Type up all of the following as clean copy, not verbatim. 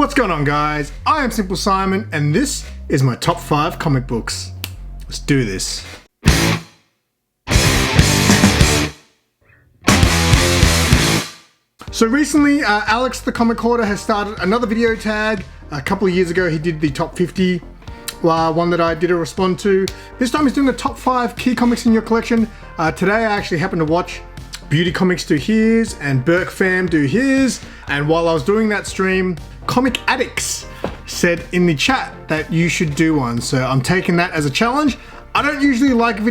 What's going on, guys? I am Simple Simon, and this is my top 5 comic books. Let's do this. So recently, Alex the Comic Hoarder has started another video tag. A couple of years ago, he did the top 50, one that I did a respond to. This time he's doing the top 5 key comics in your collection. Today I actually happened to watch Beauty Comics do his and Burke Fam do his. And while I was doing that stream, Comic Addicts said in the chat that you should do one. So I'm taking that as a challenge. I don't usually like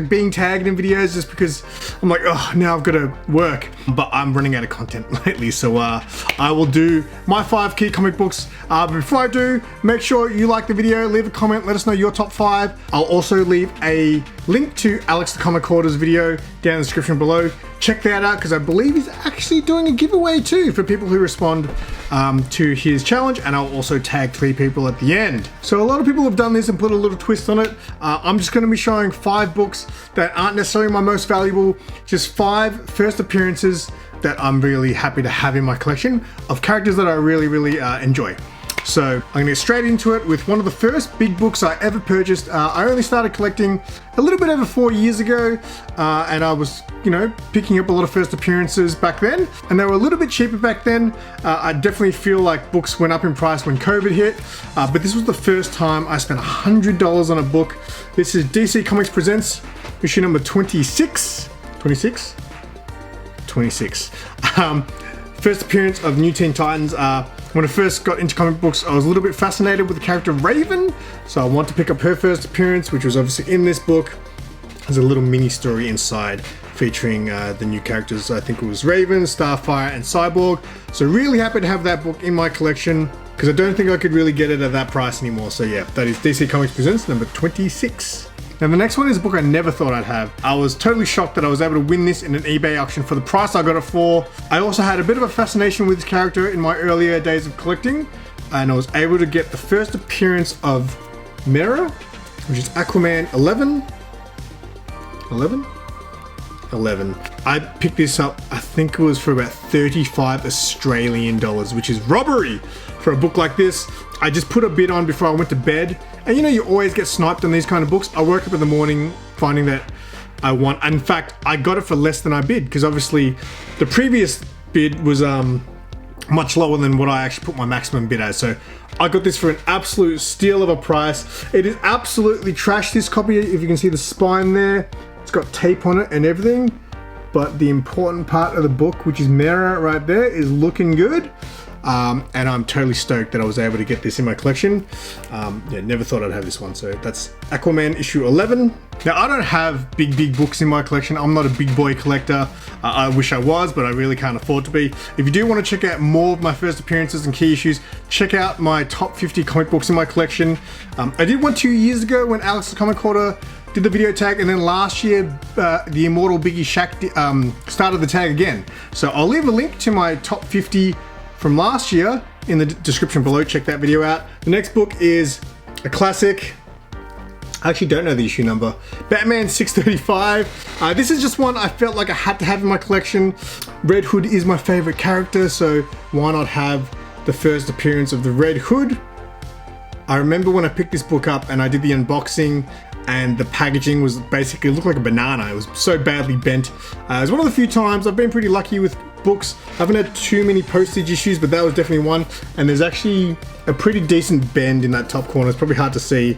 being tagged in videos just because I'm like, oh, now I've got to work. But I'm running out of content lately, so I will do my 5 key comic books. But before I do, make sure you like the video, leave a comment, let us know your top 5. I'll also leave a link to Alex the Comic Hoarder's video down in the description below. Check that out because I believe he's actually doing a giveaway too for people who respond to his challenge, and I'll also tag 3 people at the end. So a lot of people have done this and put a little twist on it. I'm just going to be showing 5 books that aren't necessarily my most valuable, just 5 first appearances that I'm really happy to have in my collection of characters that I really enjoy. So I'm gonna get straight into it with one of the first big books I ever purchased. I only started collecting a little bit over 4 years ago, and I was, picking up a lot of first appearances back then, and they were a little bit cheaper back then. I definitely feel like books went up in price when COVID hit, but this was the first time I spent $100 on a book. This is DC Comics Presents issue number 26. 26? 26. First appearance of New Teen Titans. When I first got into comic books, I was a little bit fascinated with the character Raven, so I wanted to pick up her first appearance, which was obviously in this book. There's a little mini story inside featuring the new characters. I think it was Raven, Starfire, and Cyborg. So really happy to have that book in my collection because I don't think I could really get it at that price anymore. So yeah, that is DC Comics Presents number 26. Now the next one is a book I never thought I'd have. I was totally shocked that I was able to win this in an eBay auction for the price I got it for. I also had a bit of a fascination with this character in my earlier days of collecting, and I was able to get the first appearance of Mera, which is Aquaman 11. I picked this up, I think it was for about 35 Australian dollars, which is robbery for a book like this. I just put a bid on before I went to bed. And you always get sniped on these kind of books. I woke up in the morning finding that I won. In fact, I got it for less than I bid because obviously the previous bid was much lower than what I actually put my maximum bid as. So I got this for an absolute steal of a price. It is absolutely trash, this copy. If you can see the spine there, it's got tape on it and everything. But the important part of the book, which is Mera right there, is looking good. And I'm totally stoked that I was able to get this in my collection. Never thought I'd have this one. So that's Aquaman issue 11. Now I don't have big books in my collection. I'm not a big boy collector. I wish I was, but I really can't afford to be. If you do want to check out more of my first appearances and key issues, check out my top 50 comic books in my collection. I did one 2 years ago when Alex the Comic Hoarder did the video tag, and then last year the immortal Biggie Shaq started the tag again. So I'll leave a link to my top 50 from last year in the description below. Check that video out. The next book is a classic. I actually don't know the issue number. Batman 635. This is just one I felt like I had to have in my collection. Red Hood is my favorite character, so why not have the first appearance of the Red Hood? I remember when I picked this book up and I did the unboxing, and the packaging was basically, it looked like a banana. It was so badly bent. It was one of the few times I've been pretty lucky with books. I haven't had too many postage issues, but that was definitely one. And there's actually a pretty decent bend in that top corner. It's probably hard to see.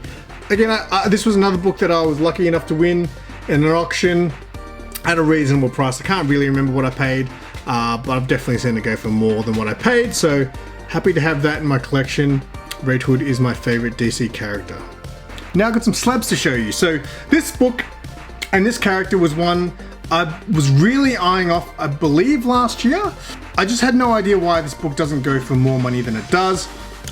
Again, this was another book that I was lucky enough to win in an auction at a reasonable price. I can't really remember what I paid, but I've definitely seen it go for more than what I paid. So happy to have that in my collection. Red Hood is my favorite DC character. Now I've got some slabs to show you. So this book and this character was one I was really eyeing off, I believe, last year. I just had no idea why this book doesn't go for more money than it does.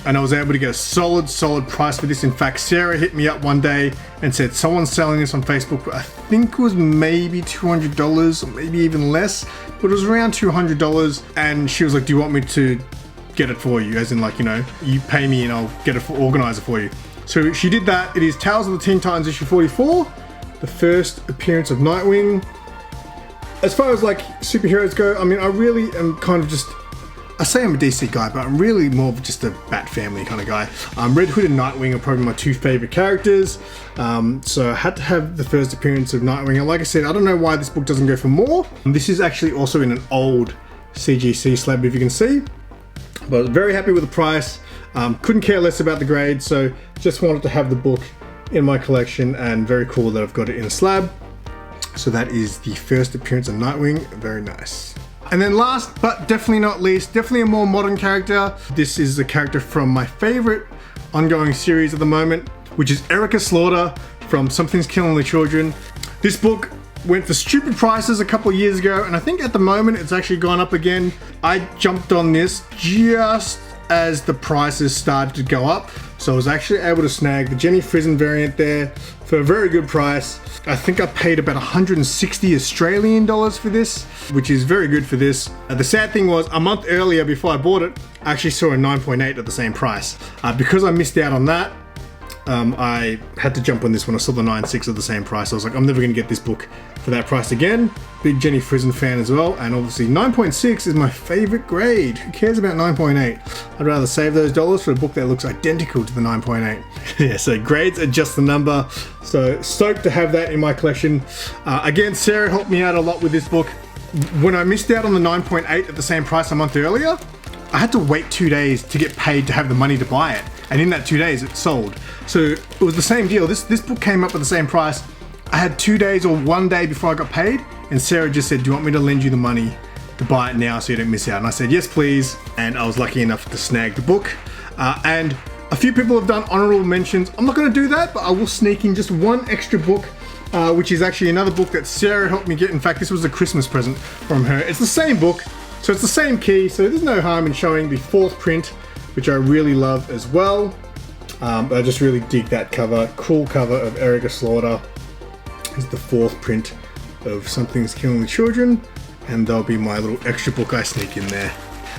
And I was able to get a solid price for this. In fact, Sarah hit me up one day and said someone's selling this on Facebook. I think it was maybe $200 or maybe even less, but it was around $200. And she was like, do you want me to get it for you? As in you pay me and I'll get it for organizer for you. So she did that. It is Tales of the Teen Titans issue 44, the first appearance of Nightwing. As far as superheroes go, I mean, I really am kind of just I say I'm a DC guy, but I'm really more of just a Bat family kind of guy. Red Hood and Nightwing are probably my two favorite characters. So I had to have the first appearance of Nightwing. And like I said, I don't know why this book doesn't go for more. This is actually also in an old CGC slab, if you can see. But I was very happy with the price. Couldn't care less about the grade, so just wanted to have the book in my collection, and very cool that I've got it in a slab. So that is the first appearance of Nightwing. Very nice. And then last, but definitely not least, definitely a more modern character. This is a character from my favorite ongoing series at the moment, which is Erica Slaughter from Something's Killing the Children. This book went for stupid prices a couple of years ago, and I think at the moment it's actually gone up again. I jumped on this just as the prices started to go up, so I was actually able to snag the Jenny Frison variant there for a very good price. I think I paid about 160 Australian dollars for this, which is very good for this. The sad thing was, a month earlier before I bought it, I actually saw a 9.8 at the same price. Because I missed out on that, I had to jump on this when I saw the 9.6 at the same price. I was like, I'm never going to get this book for that price again. Big Jenny Frison fan as well, and obviously 9.6 is my favorite grade. Who cares about 9.8? I'd rather save those dollars for a book that looks identical to the 9.8. Yeah, so grades are just the number. So stoked to have that in my collection. Again, Sarah helped me out a lot with this book. When I missed out on the 9.8 at the same price a month earlier, I had to wait 2 days to get paid to have the money to buy it. And in that 2 days, it sold. So it was the same deal. This book came up at the same price. I had 2 days or 1 day before I got paid, and Sarah just said, do you want me to lend you the money to buy it now so you don't miss out? And I said, yes, please. And I was lucky enough to snag the book. And a few people have done honorable mentions. I'm not gonna do that, but I will sneak in just one extra book, which is actually another book that Sarah helped me get. In fact, this was a Christmas present from her. It's the same book, so it's the same key, so there's no harm in showing the fourth print, which I really love as well. I just really dig that cover. Cool cover of Erica Slaughter. Is the fourth print of Something's Killing the Children, and there'll be my little extra book I sneak in there.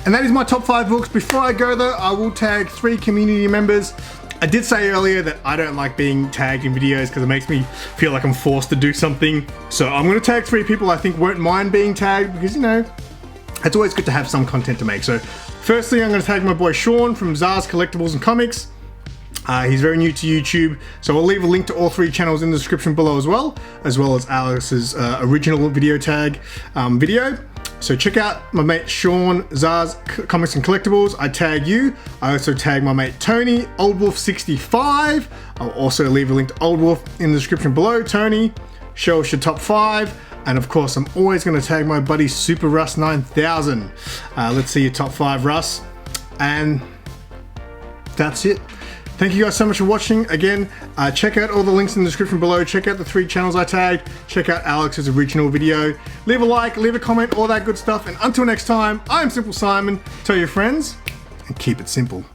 And that is my top 5 books. Before I go though, I will tag 3 community members. I did say earlier that I don't like being tagged in videos because it makes me feel like I'm forced to do something. So I'm going to tag 3 people I think won't mind being tagged, because, you know, it's always good to have some content to make. So firstly, I'm going to tag my boy Sean from Zars Collectibles and Comics. He's very new to YouTube, so I'll leave a link to all 3 channels in the description below as well as Alex's original video tag video. So check out my mate Sean, Zars Comics and Collectibles. I tag you. I also tag my mate Tony, Old Wolf 65. I'll also leave a link to Old Wolf in the description below. Tony, show us your top 5. And of course, I'm always going to tag my buddy Super Russ 9000. Let's see your top 5, Russ. And that's it. Thank you guys so much for watching. Again, check out all the links in the description below. Check out the 3 channels I tagged. Check out Alex's original video. Leave a like, leave a comment, all that good stuff. And until next time, I'm Simple Simon. Tell your friends and keep it simple.